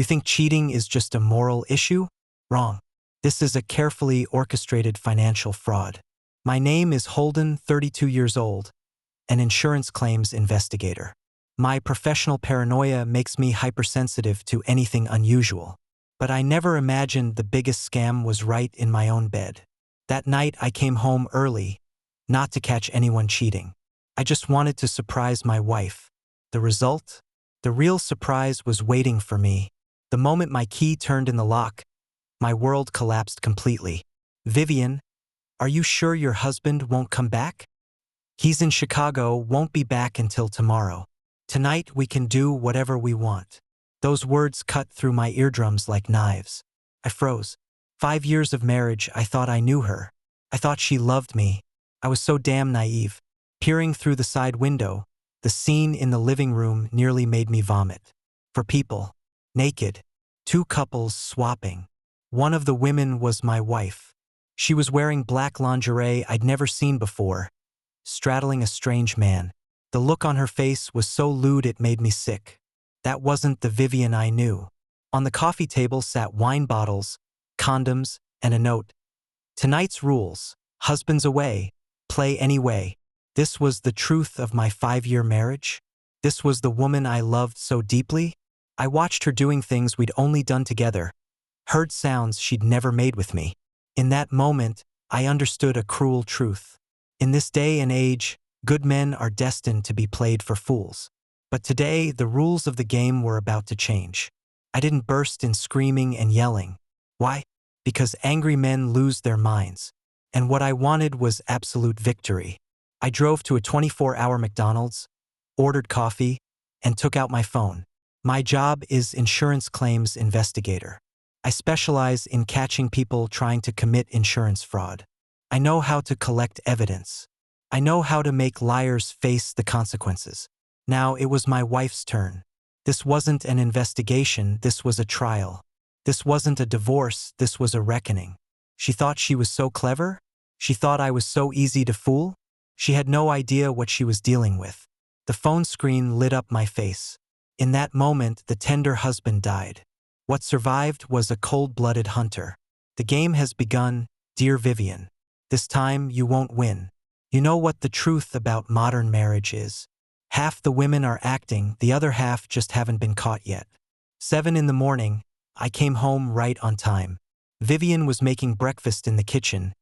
You think cheating is just a moral issue? Wrong. This is a carefully orchestrated financial fraud. My name is Holden, 32 years old, an insurance claims investigator. My professional paranoia makes me hypersensitive to anything unusual. But I never imagined the biggest scam was right in my own bed. That night I came home early, not to catch anyone cheating. I just wanted to surprise my wife. The result? The real surprise was waiting for me. The moment my key turned in the lock, my world collapsed completely. Vivian, are you sure your husband won't come back? He's in Chicago, won't be back until tomorrow. Tonight we can do whatever we want. Those words cut through my eardrums like knives. I froze. 5 years of marriage, I thought I knew her. I thought she loved me. I was so damn naive. Peering through the side window, the scene in the living room nearly made me vomit. 4 people. Naked. 2 couples swapping. One of the women was my wife. She was wearing black lingerie I'd never seen before, straddling a strange man. The look on her face was so lewd it made me sick. That wasn't the Vivian I knew. On the coffee table sat wine bottles, condoms, and a note. Tonight's rules: husbands away, play anyway. This was the truth of my 5-year marriage? This was the woman I loved so deeply? I watched her doing things we'd only done together, heard sounds she'd never made with me. In that moment, I understood a cruel truth. In this day and age, good men are destined to be played for fools. But today, the rules of the game were about to change. I didn't burst in screaming and yelling. Why? Because angry men lose their minds. And what I wanted was absolute victory. I drove to a 24-hour McDonald's, ordered coffee, and took out my phone. My job is insurance claims investigator. I specialize in catching people trying to commit insurance fraud. I know how to collect evidence. I know how to make liars face the consequences. Now it was my wife's turn. This wasn't an investigation, this was a trial. This wasn't a divorce, this was a reckoning. She thought she was so clever? She thought I was so easy to fool? She had no idea what she was dealing with. The phone screen lit up my face. In that moment, the tender husband died. What survived was a cold-blooded hunter. The game has begun, dear Vivian. This time, you won't win. You know what the truth about modern marriage is? Half the women are acting, the other half just haven't been caught yet. 7 in the morning, I came home right on time. Vivian was making breakfast in the kitchen,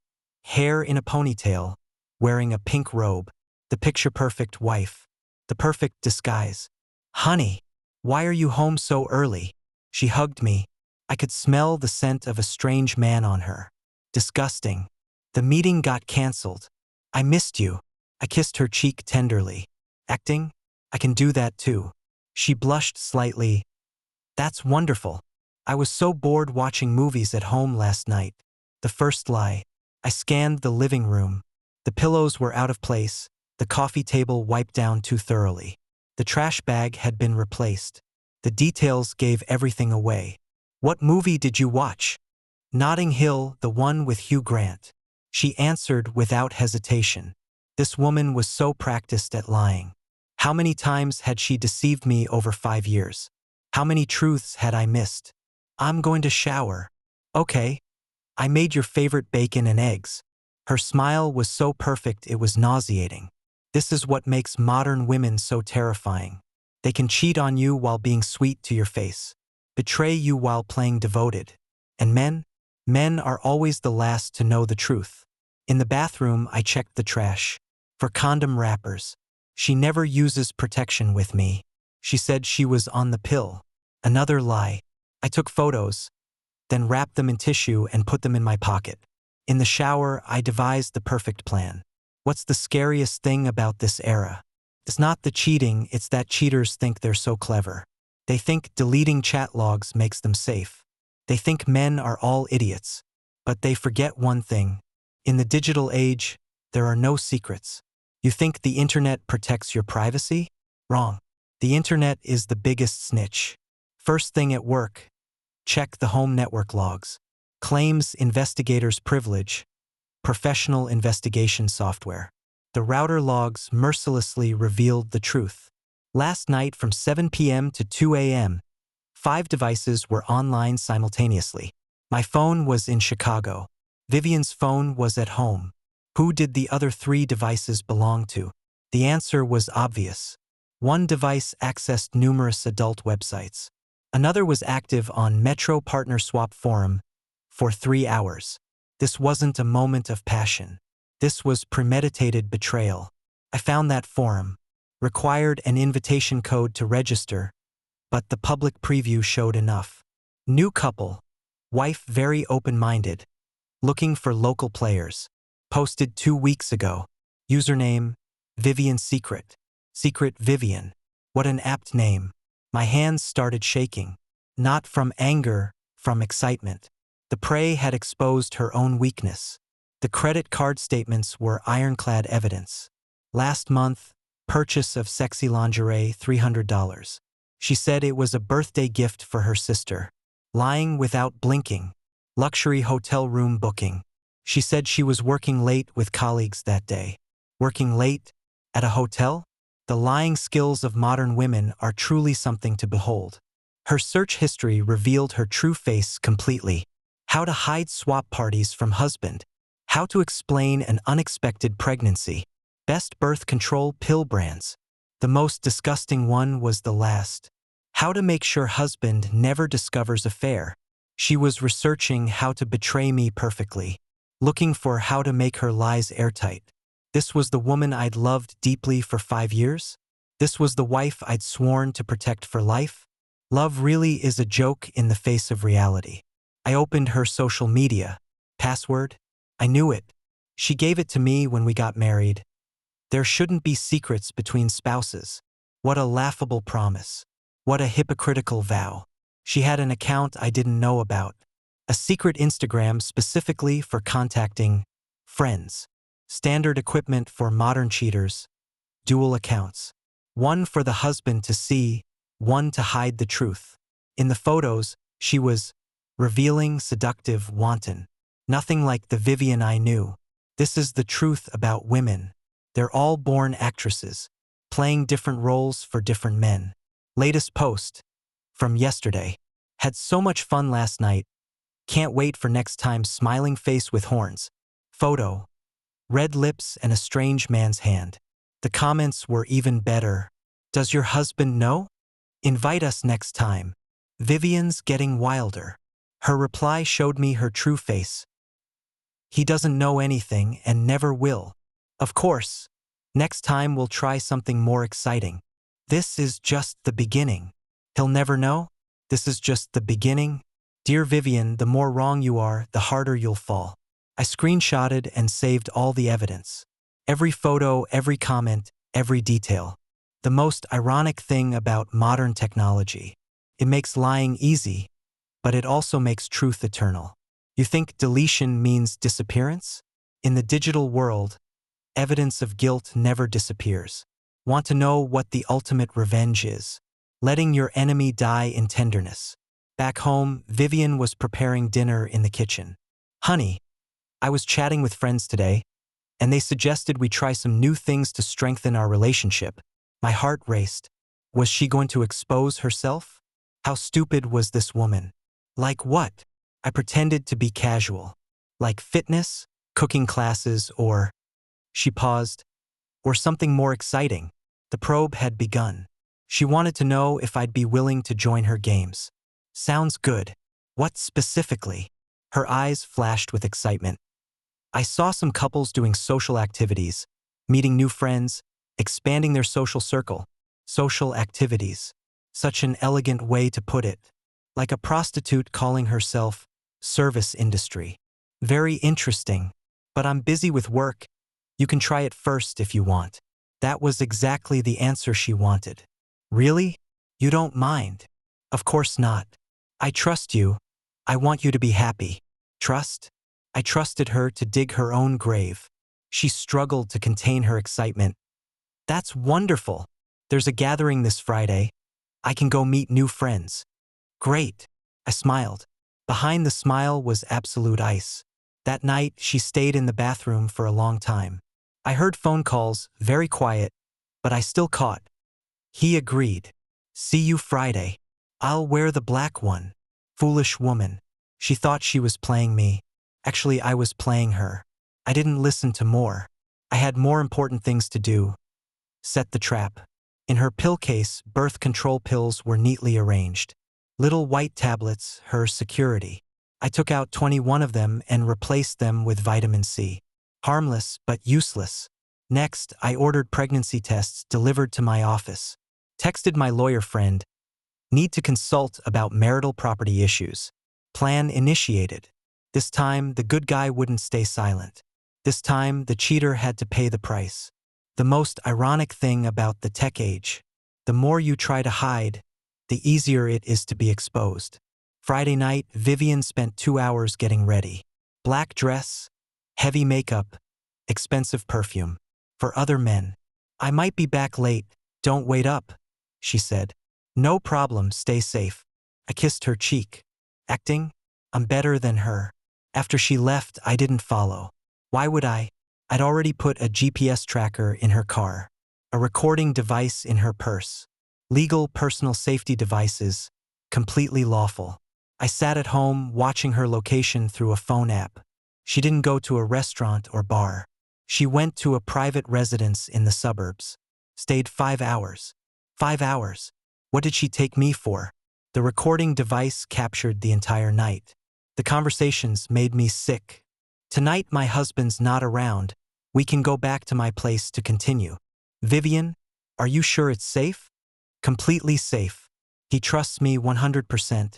hair in a ponytail, wearing a pink robe, the picture-perfect wife, the perfect disguise. Honey, why are you home so early? She hugged me. I could smell the scent of a strange man on her. Disgusting. The meeting got canceled. I missed you. I kissed her cheek tenderly. Acting? I can do that too. She blushed slightly. That's wonderful. I was so bored watching movies at home last night. The first lie. I scanned the living room. The pillows were out of place, the coffee table wiped down too thoroughly. The trash bag had been replaced. The details gave everything away. What movie did you watch? Notting Hill, the one with Hugh Grant. She answered without hesitation. This woman was so practiced at lying. How many times had she deceived me over 5 years? How many truths had I missed? I'm going to shower. Okay. I made your favorite bacon and eggs. Her smile was so perfect it was nauseating. This is what makes modern women so terrifying. They can cheat on you while being sweet to your face, betray you while playing devoted. And men are always the last to know the truth. In the bathroom, I checked the trash for condom wrappers. She never uses protection with me. She said she was on the pill. Another lie. I took photos, then wrapped them in tissue and put them in my pocket. In the shower, I devised the perfect plan. What's the scariest thing about this era? It's not the cheating, it's that cheaters think they're so clever. They think deleting chat logs makes them safe. They think men are all idiots. But they forget one thing. In the digital age, there are no secrets. You think the internet protects your privacy? Wrong. The internet is the biggest snitch. First thing at work, check the home network logs. Claims investigator's privilege, professional investigation software. The router logs mercilessly revealed the truth. Last night from 7 p.m. to 2 a.m., 5 devices were online simultaneously. My phone was in Chicago. Vivian's phone was at home. Who did the other 3 devices belong to? The answer was obvious. One device accessed numerous adult websites. Another was active on Metro Partner Swap Forum for 3 hours. This wasn't a moment of passion. This was premeditated betrayal. I found that forum. Required an invitation code to register, but the public preview showed enough. New couple. Wife very open-minded. Looking for local players. Posted 2 weeks ago. Username, Vivian Secret. Secret Vivian. What an apt name. My hands started shaking. Not from anger, from excitement. The prey had exposed her own weakness. The credit card statements were ironclad evidence. Last month, purchase of sexy lingerie, $300. She said it was a birthday gift for her sister. Lying without blinking. Luxury hotel room booking. She said she was working late with colleagues that day. Working late? At a hotel? The lying skills of modern women are truly something to behold. Her search history revealed her true face completely. How to hide swap parties from husband. How to explain an unexpected pregnancy. Best birth control pill brands. The most disgusting one was the last. How to make sure husband never discovers affair. She was researching how to betray me perfectly. Looking for how to make her lies airtight. This was the woman I'd loved deeply for 5 years? This was the wife I'd sworn to protect for life? Love really is a joke in the face of reality. I opened her social media. Password? I knew it. She gave it to me when we got married. There shouldn't be secrets between spouses. What a laughable promise. What a hypocritical vow. She had an account I didn't know about. A secret Instagram specifically for contacting friends. Standard equipment for modern cheaters. Dual accounts. One for the husband to see, one to hide the truth. In the photos, she was revealing, seductive, wanton. Nothing like the Vivian I knew. This is the truth about women. They're all born actresses, playing different roles for different men. Latest post. From yesterday. Had so much fun last night. Can't wait for next time. Smiling face with horns. Photo. Red lips and a strange man's hand. The comments were even better. Does your husband know? Invite us next time. Vivian's getting wilder. Her reply showed me her true face. He doesn't know anything and never will. Of course. Next time we'll try something more exciting. This is just the beginning. He'll never know? This is just the beginning? Dear Vivian, the more wrong you are, the harder you'll fall. I screenshotted and saved all the evidence. Every photo, every comment, every detail. The most ironic thing about modern technology. It makes lying easy, but it also makes truth eternal. You think deletion means disappearance? In the digital world, evidence of guilt never disappears. Want to know what the ultimate revenge is? Letting your enemy die in tenderness. Back home, Vivian was preparing dinner in the kitchen. Honey, I was chatting with friends today, and they suggested we try some new things to strengthen our relationship. My heart raced. Was she going to expose herself? How stupid was this woman? Like what? I pretended to be casual. Like fitness, cooking classes, or… She paused. Or something more exciting. The probe had begun. She wanted to know if I'd be willing to join her games. Sounds good. What specifically? Her eyes flashed with excitement. I saw some couples doing social activities, meeting new friends, expanding their social circle. Social activities. Such an elegant way to put it. Like a prostitute calling herself service industry. Very interesting. But I'm busy with work. You can try it first if you want. That was exactly the answer she wanted. Really? You don't mind? Of course not. I trust you. I want you to be happy. Trust? I trusted her to dig her own grave. She struggled to contain her excitement. That's wonderful. There's a gathering this Friday. I can go meet new friends. Great. I smiled. Behind the smile was absolute ice. That night, she stayed in the bathroom for a long time. I heard phone calls, very quiet, but I still caught. He agreed. See you Friday. I'll wear the black one. Foolish woman. She thought she was playing me. Actually, I was playing her. I didn't listen to more. I had more important things to do. Set the trap. In her pill case, birth control pills were neatly arranged. Little white tablets, her security. I took out 21 of them and replaced them with vitamin C. Harmless, but useless. Next, I ordered pregnancy tests delivered to my office. Texted my lawyer friend. Need to consult about marital property issues. Plan initiated. This time, the good guy wouldn't stay silent. This time, the cheater had to pay the price. The most ironic thing about the tech age. The more you try to hide, the easier it is to be exposed. Friday night, Vivian spent 2 hours getting ready. Black dress, heavy makeup, expensive perfume. For other men. I might be back late, don't wait up, she said. No problem, stay safe. I kissed her cheek. Acting? I'm better than her. After she left, I didn't follow. Why would I? I'd already put a GPS tracker in her car. A recording device in her purse. Legal personal safety devices. Completely lawful. I sat at home watching her location through a phone app. She didn't go to a restaurant or bar. She went to a private residence in the suburbs. Stayed 5 hours. 5 hours. What did she take me for? The recording device captured the entire night. The conversations made me sick. Tonight my husband's not around. We can go back to my place to continue. Vivian, are you sure it's safe? Completely safe. He trusts me 100%.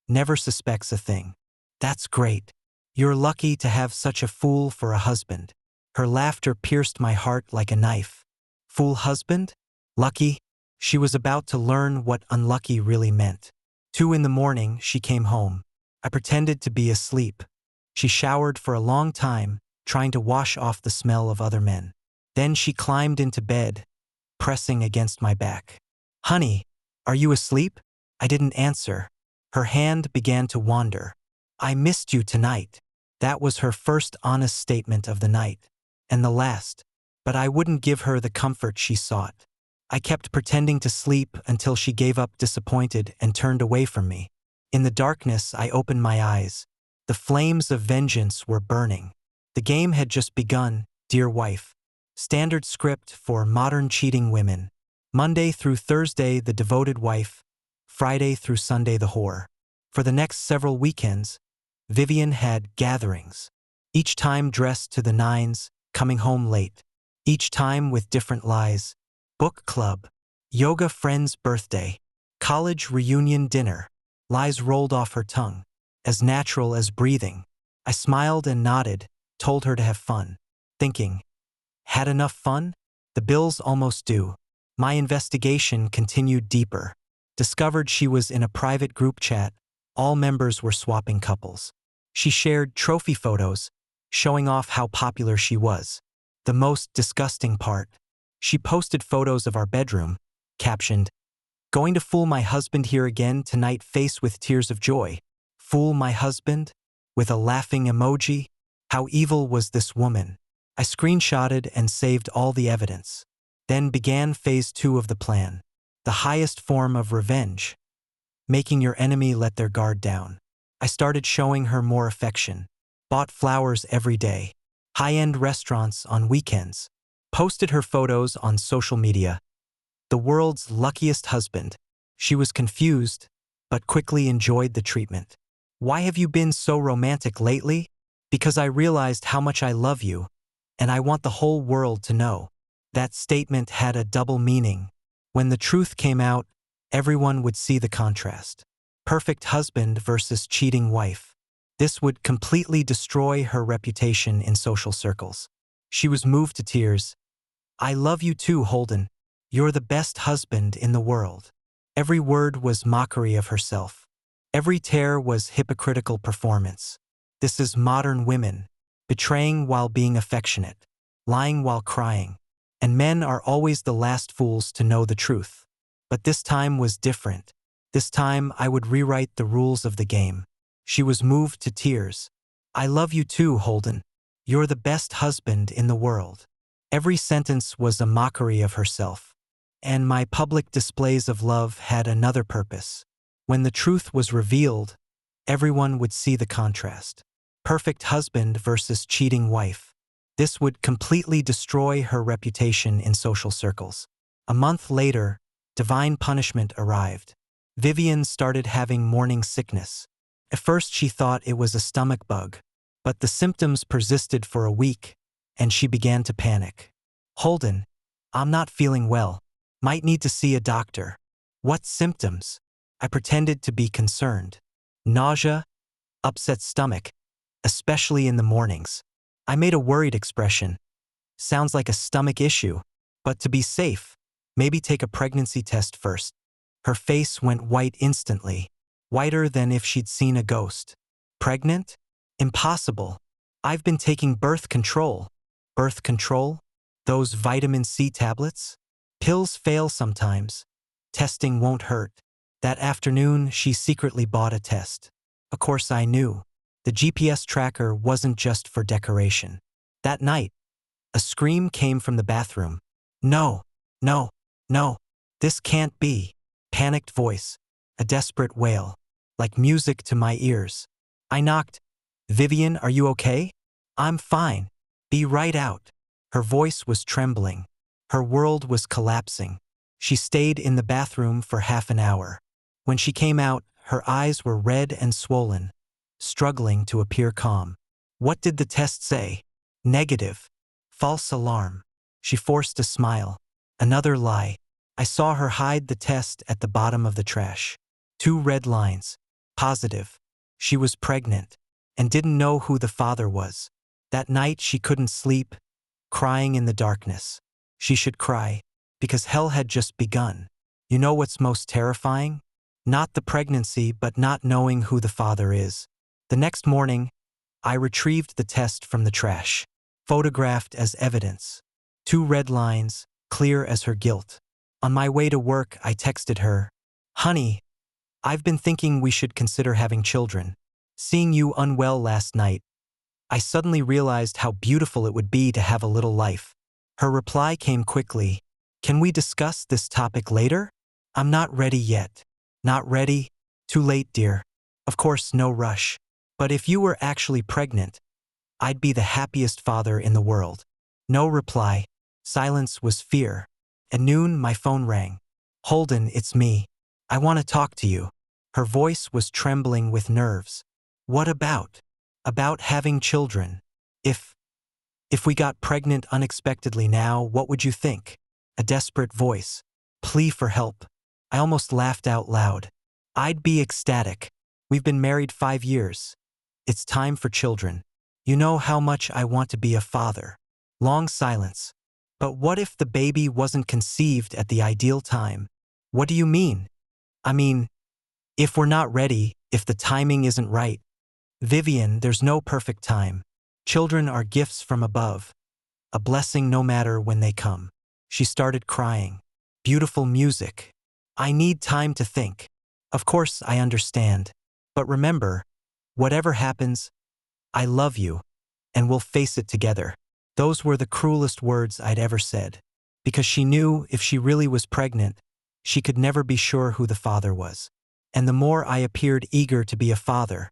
Never suspects a thing. That's great. You're lucky to have such a fool for a husband. Her laughter pierced my heart like a knife. Fool husband? Lucky? She was about to learn what unlucky really meant. 2 in the morning, she came home. I pretended to be asleep. She showered for a long time, trying to wash off the smell of other men. Then she climbed into bed, pressing against my back. Honey, are you asleep? I didn't answer. Her hand began to wander. I missed you tonight. That was her first honest statement of the night. And the last. But I wouldn't give her the comfort she sought. I kept pretending to sleep until she gave up disappointed and turned away from me. In the darkness, I opened my eyes. The flames of vengeance were burning. The game had just begun, dear wife. Standard script for modern cheating women. Monday through Thursday, the devoted wife. Friday through Sunday, the whore. For the next several weekends, Vivian had gatherings. Each time dressed to the nines, coming home late. Each time with different lies. Book club. Yoga friend's birthday. College reunion dinner. Lies rolled off her tongue. As natural as breathing. I smiled and nodded, told her to have fun. Thinking, had enough fun? The bill's almost due. My investigation continued deeper. Discovered she was in a private group chat. All members were swapping couples. She shared trophy photos, showing off how popular she was. The most disgusting part. She posted photos of our bedroom, captioned, "Going to fool my husband here again tonight, face with tears of joy. Fool my husband?" With a laughing emoji. How evil was this woman? I screenshotted and saved all the evidence. Then began phase 2 of the plan. The highest form of revenge. Making your enemy let their guard down. I started showing her more affection. Bought flowers every day. High-end restaurants on weekends. Posted her photos on social media. The world's luckiest husband. She was confused, but quickly enjoyed the treatment. Why have you been so romantic lately? Because I realized how much I love you, and I want the whole world to know. That statement had a double meaning. When the truth came out, everyone would see the contrast. Perfect husband versus cheating wife. This would completely destroy her reputation in social circles. She was moved to tears. I love you too, Holden. You're the best husband in the world. Every word was mockery of herself. Every tear was hypocritical performance. This is modern women. Betraying while being affectionate. Lying while crying. And men are always the last fools to know the truth. But this time was different. This time I would rewrite the rules of the game. She was moved to tears. I love you too, Holden. You're the best husband in the world. Every sentence was a mockery of herself. And my public displays of love had another purpose. When the truth was revealed, everyone would see the contrast. Perfect husband versus cheating wife. This would completely destroy her reputation in social circles. A month later, divine punishment arrived. Vivian started having morning sickness. At first she thought it was a stomach bug, but the symptoms persisted for a week, and she began to panic. "Holden, I'm not feeling well. Might need to see a doctor." "What symptoms?" I pretended to be concerned. "Nausea, upset stomach, especially in the mornings." I made a worried expression. "Sounds like a stomach issue, but to be safe, maybe take a pregnancy test first." Her face went white instantly, whiter than if she'd seen a ghost. "Pregnant? Impossible. I've been taking birth control." "Birth control? Those vitamin C tablets? Pills fail sometimes. Testing won't hurt." That afternoon, she secretly bought a test. Of course I knew. The GPS tracker wasn't just for decoration. That night, a scream came from the bathroom. "No, no, no, this can't be." Panicked voice, a desperate wail, like music to my ears. I knocked. "Vivian, are you okay?" "I'm fine. Be right out." Her voice was trembling. Her world was collapsing. She stayed in the bathroom for half an hour. When she came out, her eyes were red and swollen, struggling to appear calm. "What did the test say?" "Negative. False alarm." She forced a smile. "Another lie." I saw her hide the test at the bottom of the trash. 2 red lines. Positive. She was pregnant and didn't know who the father was. That night she couldn't sleep, crying in the darkness. She should cry, because hell had just begun. You know what's most terrifying? Not the pregnancy, but not knowing who the father is. The next morning, I retrieved the test from the trash, photographed as evidence. 2 red lines, clear as her guilt. On my way to work, I texted her, "Honey, I've been thinking we should consider having children. Seeing you unwell last night, I suddenly realized how beautiful it would be to have a little life." Her reply came quickly. "Can we discuss this topic later? I'm not ready yet." "Not ready? Too late, dear. Of course, no rush. But if you were actually pregnant, I'd be the happiest father in the world." No reply. Silence was fear. At noon, my phone rang. "Holden, it's me. I want to talk to you." Her voice was trembling with nerves. "What about?" "About having children. If we got pregnant unexpectedly now, what would you think?" A desperate voice. Plea for help. I almost laughed out loud. "I'd be ecstatic. We've been married 5 years. It's time for children. You know how much I want to be a father." Long silence. "But what if the baby wasn't conceived at the ideal time?" "What do you mean?" "I mean, if we're not ready, if the timing isn't right." "Vivian, there's no perfect time. Children are gifts from above. A blessing no matter when they come." She started crying. "Beautiful music. I need time to think." "Of course, I understand. But remember, whatever happens, I love you, and we'll face it together." Those were the cruelest words I'd ever said, because she knew if she really was pregnant, she could never be sure who the father was. And the more I appeared eager to be a father,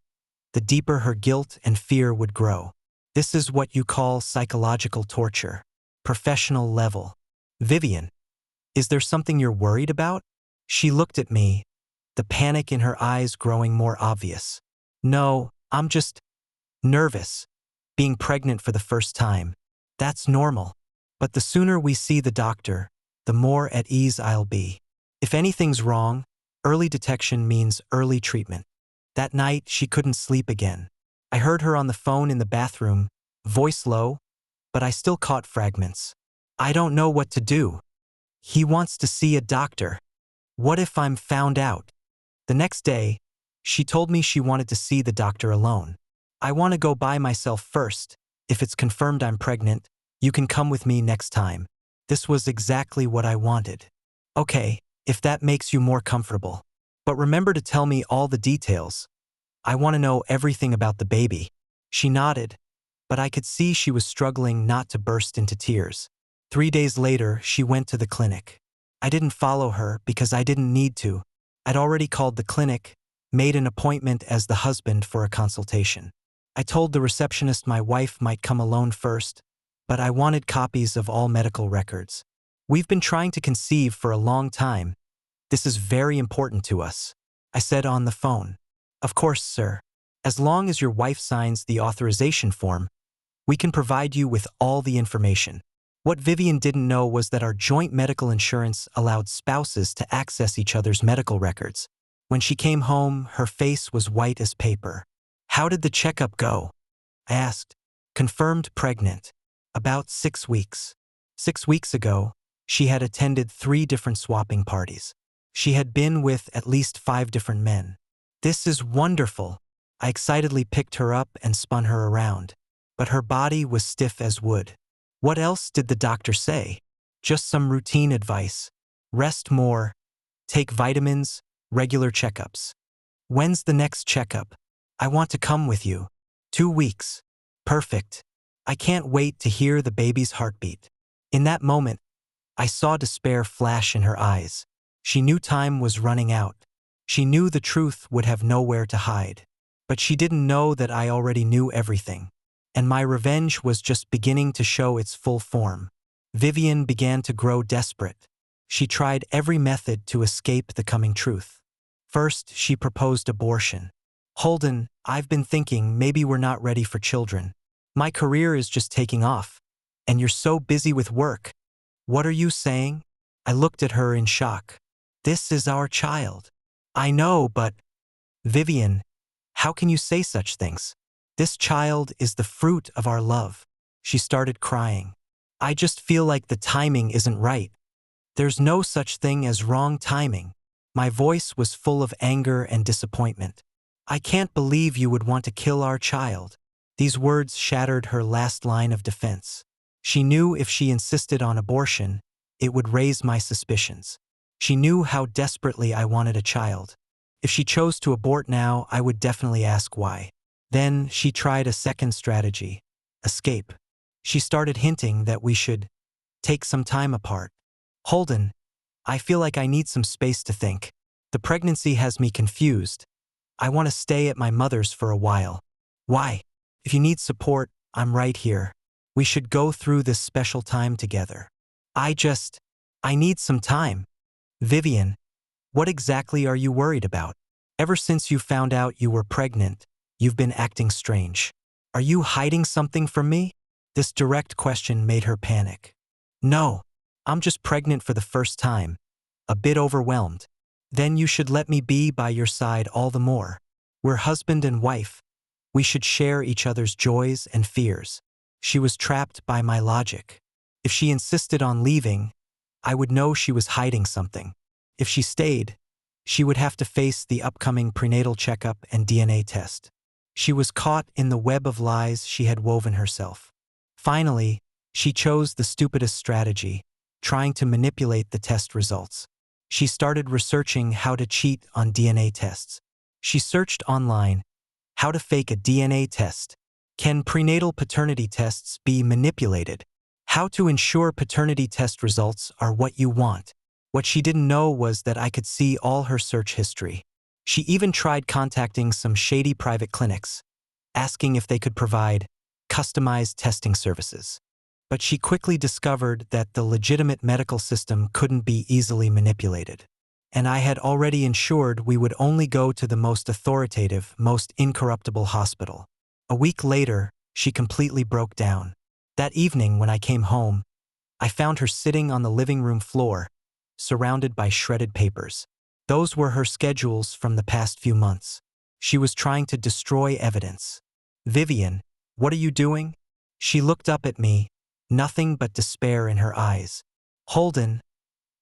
the deeper her guilt and fear would grow. This is what you call psychological torture. Professional level. "Vivian, is there something you're worried about?" She looked at me, the panic in her eyes growing more obvious. "No, I'm just nervous. Being pregnant for the first time. That's normal. But the sooner we see the doctor, the more at ease I'll be. If anything's wrong, early detection means early treatment." That night, she couldn't sleep again. I heard her on the phone in the bathroom, voice low, but I still caught fragments. "I don't know what to do. He wants to see a doctor. What if I'm found out?" The next day, she told me she wanted to see the doctor alone. "I want to go by myself first. If it's confirmed I'm pregnant, you can come with me next time." This was exactly what I wanted. "Okay, if that makes you more comfortable. But remember to tell me all the details. I want to know everything about the baby." She nodded, but I could see she was struggling not to burst into tears. 3 days later, she went to the clinic. I didn't follow her because I didn't need to. I'd already called the clinic, made an appointment as the husband for a consultation. I told the receptionist my wife might come alone first, but I wanted copies of all medical records. We've been trying to conceive for a long time. This is very important to us, I said on the phone. Of course, sir. As long as your wife signs the authorization form, we can provide you with all the information. What Vivian didn't know was that our joint medical insurance allowed spouses to access each other's medical records. When she came home, her face was white as paper. How did the checkup go? I asked. Confirmed pregnant. About 6 weeks. 6 weeks ago, she had attended 3 different swapping parties. She had been with at least 5 different men. This is wonderful. I excitedly picked her up and spun her around. But her body was stiff as wood. What else did the doctor say? Just some routine advice. Rest more. Take vitamins, regular checkups. When's the next checkup? I want to come with you. 2 weeks. Perfect. I can't wait to hear the baby's heartbeat. In that moment, I saw despair flash in her eyes. She knew time was running out. She knew the truth would have nowhere to hide. But she didn't know that I already knew everything. And my revenge was just beginning to show its full form. Vivian began to grow desperate. She tried every method to escape the coming truth. First, she proposed abortion. Holden, I've been thinking maybe we're not ready for children. My career is just taking off. And you're so busy with work. What are you saying? I looked at her in shock. This is our child. I know, but… Vivian, how can you say such things? This child is the fruit of our love. She started crying. I just feel like the timing isn't right. There's no such thing as wrong timing. My voice was full of anger and disappointment. I can't believe you would want to kill our child. These words shattered her last line of defense. She knew if she insisted on abortion, it would raise my suspicions. She knew how desperately I wanted a child. If she chose to abort now, I would definitely ask why. Then she tried a second strategy: escape. She started hinting that we should take some time apart. Holden, I feel like I need some space to think. The pregnancy has me confused. I want to stay at my mother's for a while. Why? If you need support, I'm right here. We should go through this special time together. I need some time. Vivian, what exactly are you worried about? Ever since you found out you were pregnant, you've been acting strange. Are you hiding something from me? This direct question made her panic. No, I'm just pregnant for the first time. A bit overwhelmed. Then you should let me be by your side all the more. We're husband and wife. We should share each other's joys and fears. She was trapped by my logic. If she insisted on leaving, I would know she was hiding something. If she stayed, she would have to face the upcoming prenatal checkup and DNA test. She was caught in the web of lies she had woven herself. Finally, she chose the stupidest strategy, trying to manipulate the test results. She started researching how to cheat on DNA tests. She searched online, how to fake a DNA test. Can prenatal paternity tests be manipulated? How to ensure paternity test results are what you want. What she didn't know was that I could see all her search history. She even tried contacting some shady private clinics, asking if they could provide customized testing services. But she quickly discovered that the legitimate medical system couldn't be easily manipulated. And I had already ensured we would only go to the most authoritative, most incorruptible hospital. A week later, she completely broke down. That evening when I came home, I found her sitting on the living room floor, surrounded by shredded papers. Those were her schedules from the past few months. She was trying to destroy evidence. Vivian, what are you doing? She looked up at me, nothing but despair in her eyes. Holden,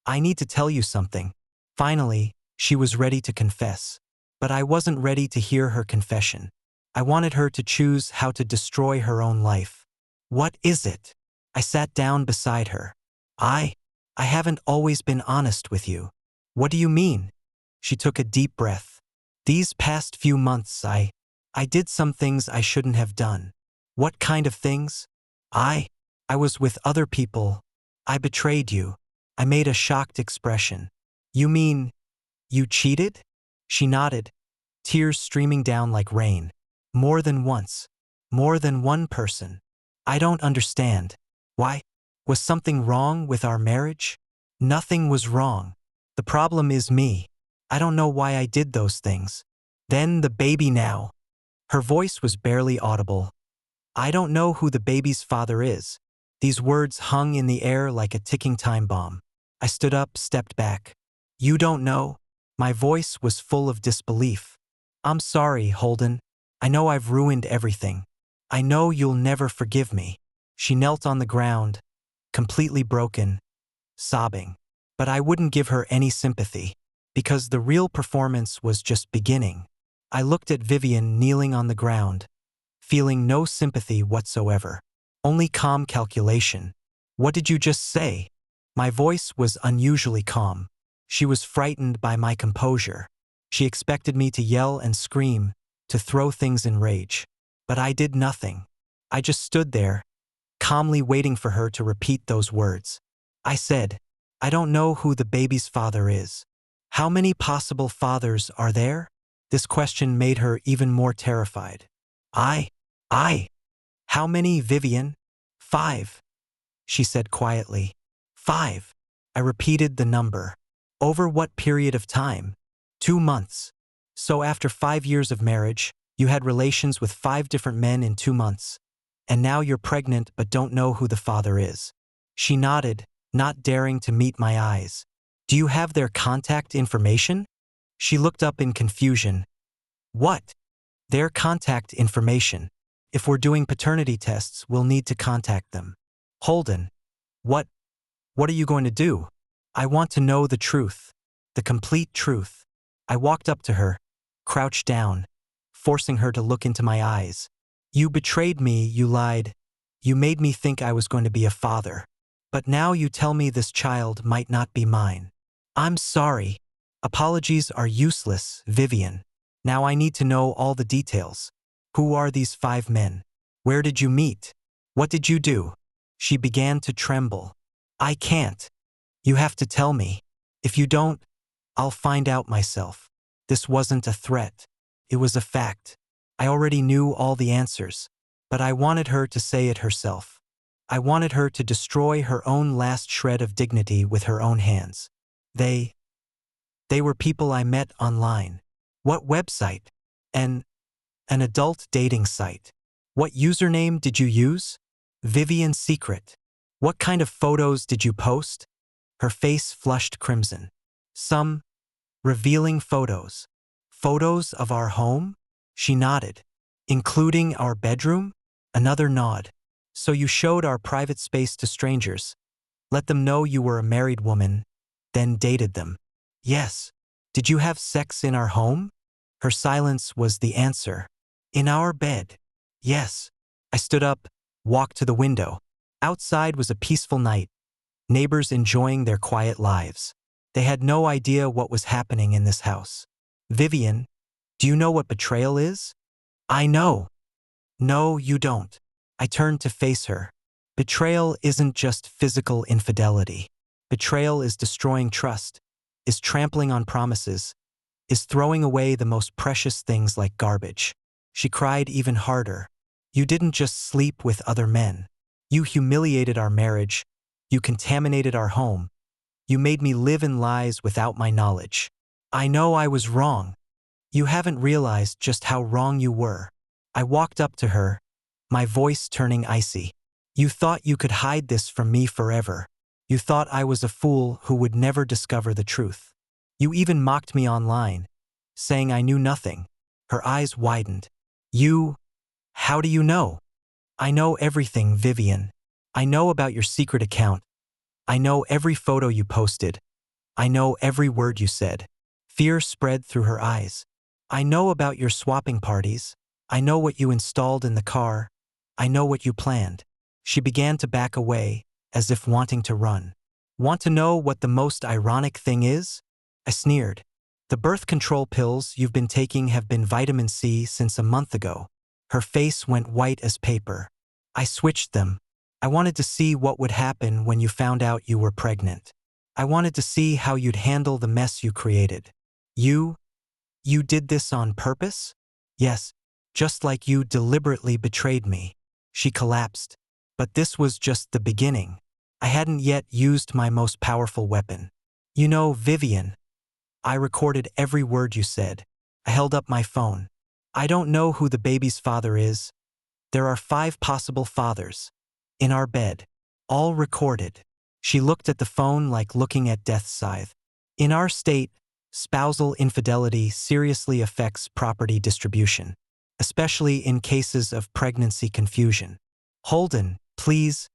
I need to tell you something. Finally, she was ready to confess. But I wasn't ready to hear her confession. I wanted her to choose how to destroy her own life. What is it? I sat down beside her. I haven't always been honest with you. What do you mean? She took a deep breath. These past few months, I did some things I shouldn't have done. What kind of things? I was with other people. I betrayed you. I made a shocked expression. You mean You cheated? She nodded, tears streaming down like rain. More than once. More than one person. I don't understand. Why? Was something wrong with our marriage? Nothing was wrong. The problem is me. I don't know why I did those things. Then the baby now. Her voice was barely audible. I don't know who the baby's father is. These words hung in the air like a ticking time bomb. I stood up, stepped back. You don't know? My voice was full of disbelief. I'm sorry, Holden. I know I've ruined everything. I know you'll never forgive me. She knelt on the ground, completely broken, sobbing. But I wouldn't give her any sympathy, because the real performance was just beginning. I looked at Vivian kneeling on the ground, feeling no sympathy whatsoever. Only calm calculation. What did you just say? My voice was unusually calm. She was frightened by my composure. She expected me to yell and scream, to throw things in rage. But I did nothing. I just stood there, calmly waiting for her to repeat those words. I said, I don't know who the baby's father is. How many possible fathers are there? This question made her even more terrified. I. How many, Vivian? 5. She said quietly. 5. I repeated the number. Over what period of time? 2 months. So after 5 years of marriage, you had relations with 5 different men in 2 months. And now you're pregnant but don't know who the father is. She nodded, not daring to meet my eyes. Do you have their contact information? She looked up in confusion. What? Their contact information. If we're doing paternity tests, we'll need to contact them. Holden. What are you going to do? I want to know the truth. The complete truth. I walked up to her, crouched down, forcing her to look into my eyes. You betrayed me, you lied. You made me think I was going to be a father. But now you tell me this child might not be mine. I'm sorry. Apologies are useless, Vivian. Now I need to know all the details. Who are these 5 men? Where did you meet? What did you do? She began to tremble. I can't. You have to tell me. If you don't, I'll find out myself. This wasn't a threat. It was a fact. I already knew all the answers, but I wanted her to say it herself. I wanted her to destroy her own last shred of dignity with her own hands. They were people I met online. What website? An adult dating site. What username did you use? Vivian Secret. What kind of photos did you post? Her face flushed crimson. Some revealing photos. Photos of our home? She nodded. Including our bedroom? Another nod. So you showed our private space to strangers. Let them know you were a married woman, then dated them. Yes. Did you have sex in our home? Her silence was the answer. In our bed. Yes. I stood up, walked to the window. Outside was a peaceful night, neighbors enjoying their quiet lives. They had no idea what was happening in this house. Vivian, do you know what betrayal is? I know. No, you don't. I turned to face her. Betrayal isn't just physical infidelity. Betrayal is destroying trust, is trampling on promises, is throwing away the most precious things like garbage. She cried even harder. You didn't just sleep with other men. You humiliated our marriage. You contaminated our home. You made me live in lies without my knowledge. I know I was wrong. You haven't realized just how wrong you were. I walked up to her, my voice turning icy. You thought you could hide this from me forever. You thought I was a fool who would never discover the truth. You even mocked me online, saying I knew nothing. Her eyes widened. How do you know? I know everything, Vivian. I know about your secret account. I know every photo you posted. I know every word you said. Fear spread through her eyes. I know about your swapping parties. I know what you installed in the car. I know what you planned. She began to back away, as if wanting to run. Want to know what the most ironic thing is? I sneered. The birth control pills you've been taking have been vitamin C since a month ago. Her face went white as paper. I switched them. I wanted to see what would happen when you found out you were pregnant. I wanted to see how you'd handle the mess you created. You did this on purpose? Yes, just like you deliberately betrayed me. She collapsed. But this was just the beginning. I hadn't yet used my most powerful weapon. You know, Vivian, I recorded every word you said. I held up my phone. I don't know who the baby's father is. There are 5 possible fathers. In our bed. All recorded. She looked at the phone like looking at death's scythe. In our state, spousal infidelity seriously affects property distribution, especially in cases of pregnancy confusion. Holden, please.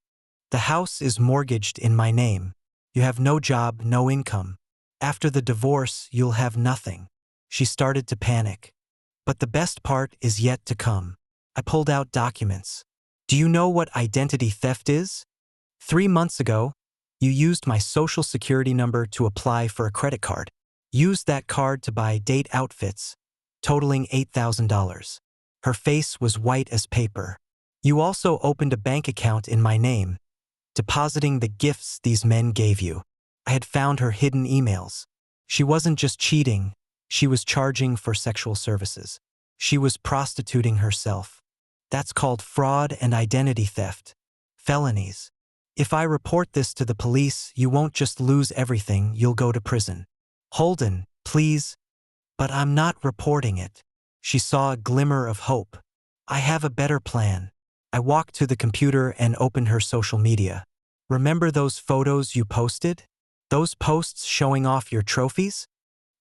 The house is mortgaged in my name. You have no job, no income. After the divorce, you'll have nothing. She started to panic. But the best part is yet to come. I pulled out documents. Do you know what identity theft is? 3 months ago, you used my social security number to apply for a credit card. Used that card to buy date outfits, totaling $8,000. Her face was white as paper. You also opened a bank account in my name, depositing the gifts these men gave you. I had found her hidden emails. She wasn't just cheating, she was charging for sexual services. She was prostituting herself. That's called fraud and identity theft. Felonies. If I report this to the police, you won't just lose everything, you'll go to prison. Holden, please. But I'm not reporting it. She saw a glimmer of hope. I have a better plan. I walked to the computer and opened her social media. Remember those photos you posted? Those posts showing off your trophies?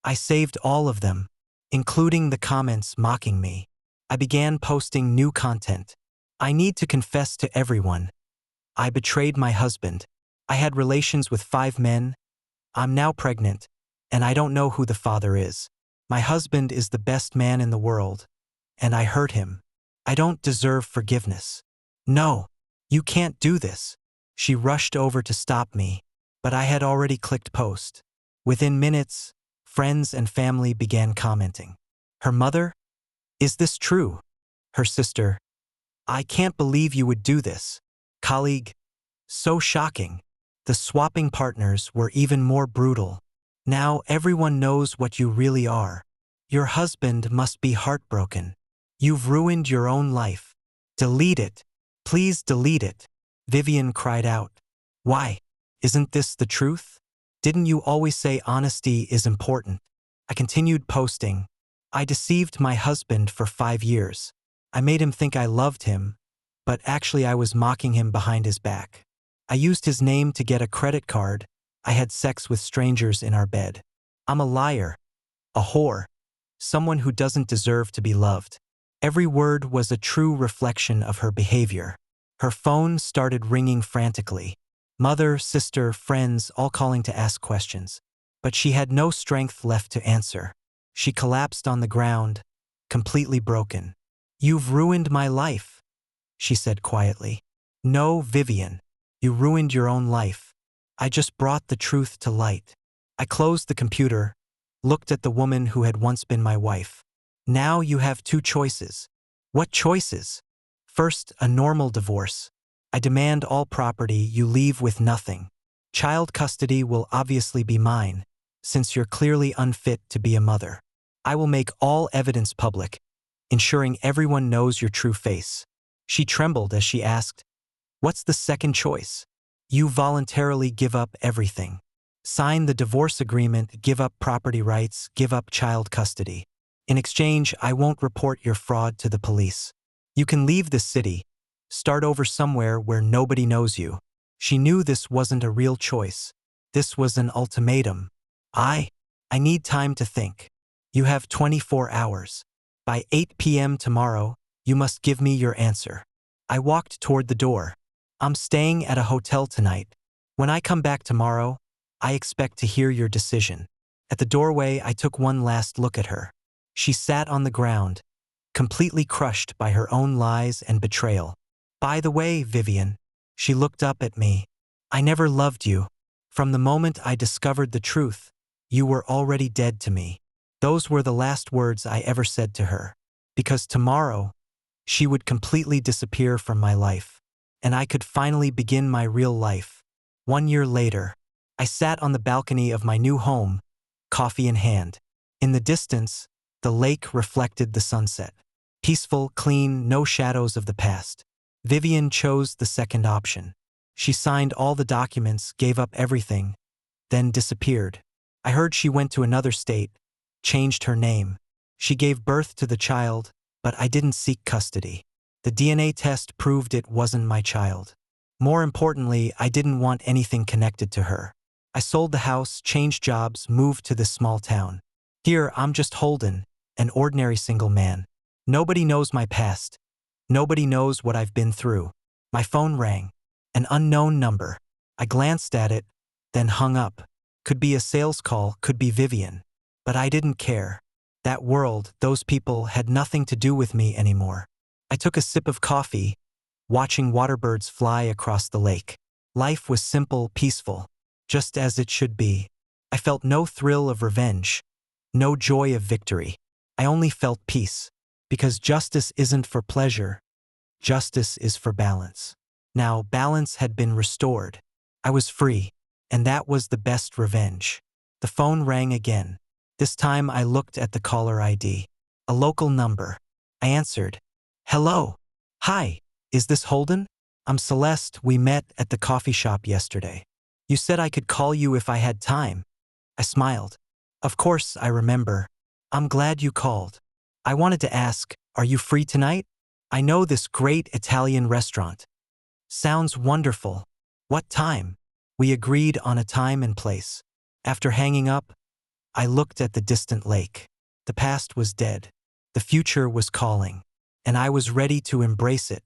I saved all of them, including the comments mocking me. I began posting new content. I need to confess to everyone. I betrayed my husband. I had relations with 5 men. I'm now pregnant, and I don't know who the father is. My husband is the best man in the world, and I hurt him. I don't deserve forgiveness. No, you can't do this. She rushed over to stop me, but I had already clicked post. Within minutes, friends and family began commenting. Her mother? Is this true? Her sister? I can't believe you would do this. Colleague? So shocking. The swapping partners were even more brutal. Now everyone knows what you really are. Your husband must be heartbroken. You've ruined your own life. Delete it. Please delete it. Vivian cried out. Why? Isn't this the truth? Didn't you always say honesty is important? I continued posting. I deceived my husband for 5 years. I made him think I loved him, but actually I was mocking him behind his back. I used his name to get a credit card. I had sex with strangers in our bed. I'm a liar, a whore, someone who doesn't deserve to be loved. Every word was a true reflection of her behavior. Her phone started ringing frantically. Mother, sister, friends, all calling to ask questions. But she had no strength left to answer. She collapsed on the ground, completely broken. You've ruined my life, she said quietly. No, Vivian, you ruined your own life. I just brought the truth to light. I closed the computer, looked at the woman who had once been my wife. Now you have 2 choices. What choices? First, a normal divorce. I demand all property, you leave with nothing. Child custody will obviously be mine, since you're clearly unfit to be a mother. I will make all evidence public, ensuring everyone knows your true face. She trembled as she asked, what's the second choice? You voluntarily give up everything. Sign the divorce agreement, give up property rights, give up child custody. In exchange, I won't report your fraud to the police. You can leave this city, start over somewhere where nobody knows you. She knew this wasn't a real choice. This was an ultimatum. I need time to think. You have 24 hours. By 8 p.m. tomorrow, you must give me your answer. I walked toward the door. I'm staying at a hotel tonight. When I come back tomorrow, I expect to hear your decision. At the doorway, I took one last look at her. She sat on the ground, completely crushed by her own lies and betrayal. By the way, Vivian, she looked up at me. I never loved you. From the moment I discovered the truth, you were already dead to me. Those were the last words I ever said to her. Because tomorrow, she would completely disappear from my life, and I could finally begin my real life. 1 year later, I sat on the balcony of my new home, coffee in hand. In the distance, the lake reflected the sunset. Peaceful, clean, no shadows of the past. Vivian chose the second option. She signed all the documents, gave up everything, then disappeared. I heard she went to another state, changed her name. She gave birth to the child, but I didn't seek custody. The DNA test proved it wasn't my child. More importantly, I didn't want anything connected to her. I sold the house, changed jobs, moved to this small town. Here, I'm just Holden, an ordinary single man. Nobody knows my past. Nobody knows what I've been through. My phone rang. An unknown number. I glanced at it, then hung up. Could be a sales call, could be Vivian. But I didn't care. That world, those people had nothing to do with me anymore. I took a sip of coffee, watching waterbirds fly across the lake. Life was simple, peaceful, just as it should be. I felt no thrill of revenge, no joy of victory. I only felt peace, because justice isn't for pleasure. Justice is for balance. Now, balance had been restored. I was free, and that was the best revenge. The phone rang again. This time I looked at the caller ID. A local number. I answered. Hello. Hi. Is this Holden? I'm Celeste. We met at the coffee shop yesterday. You said I could call you if I had time. I smiled. Of course, I remember. I'm glad you called. I wanted to ask, are you free tonight? I know this great Italian restaurant. Sounds wonderful. What time? We agreed on a time and place. After hanging up, I looked at the distant lake. The past was dead. The future was calling. And I was ready to embrace it.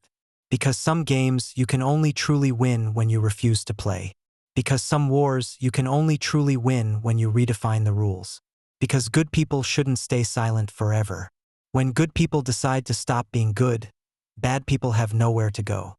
Because some games you can only truly win when you refuse to play. Because some wars you can only truly win when you redefine the rules. Because good people shouldn't stay silent forever. When good people decide to stop being good, bad people have nowhere to go.